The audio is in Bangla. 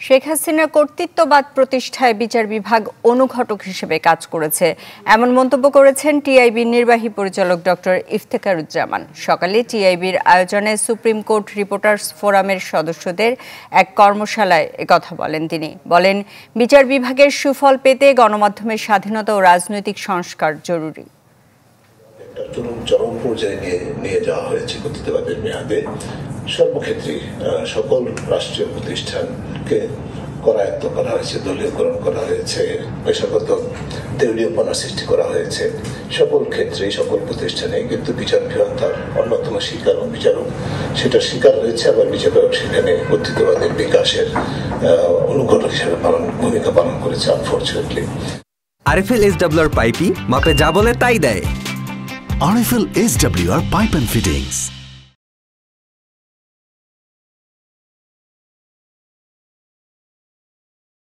শেখ হাসিনার কর্তৃত্ববাদ প্রতিষ্ঠায় বিচার বিভাগ অনুঘটক হিসেবে কাজ করেছে, এমন মন্তব্য করেছেন টিআইবির নির্বাহী পরিচালক ডক্টর ইফতেখারুজ্জামান। সকালে টিআইবির আয়োজনে সুপ্রিম কোর্ট রিপোর্টার্স ফোরামের সদস্যদের এক কর্মশালায় একথা বলেন তিনি। বলেন, বিচার বিভাগের সুফল পেতে গণমাধ্যমের স্বাধীনতা ও রাজনৈতিক সংস্কার জরুরি। চরম পর্যায়ে নিয়ে যাওয়া হয়েছে কর্তৃত্ববাদের মেয়াদে। সর্বক্ষেত্রে সকল রাষ্ট্রীয় প্রতিষ্ঠানকে করায়ত্ত করা হয়েছে, দলীয়করণ করা হয়েছে, পেশাগত দেউলিয়াপনা সৃষ্টি করা হয়েছে। সকল ক্ষেত্রে সকল প্রতিষ্ঠানে কিন্তু বিচার বিভাগ তার অন্যতম শিকার ও বিচারক সেটা শিকার হয়েছে। আবার বিচার বিভাগ সেখানে কর্তৃত্ববাদের বিকাশের অনুঘটক হিসেবে ভূমিকা পালন করেছে। আনফরচুনেটলি আরএফএল SWR পাইপই মাপে যা বলে তাই দেয়। RFL SWR Pipe and Fittings.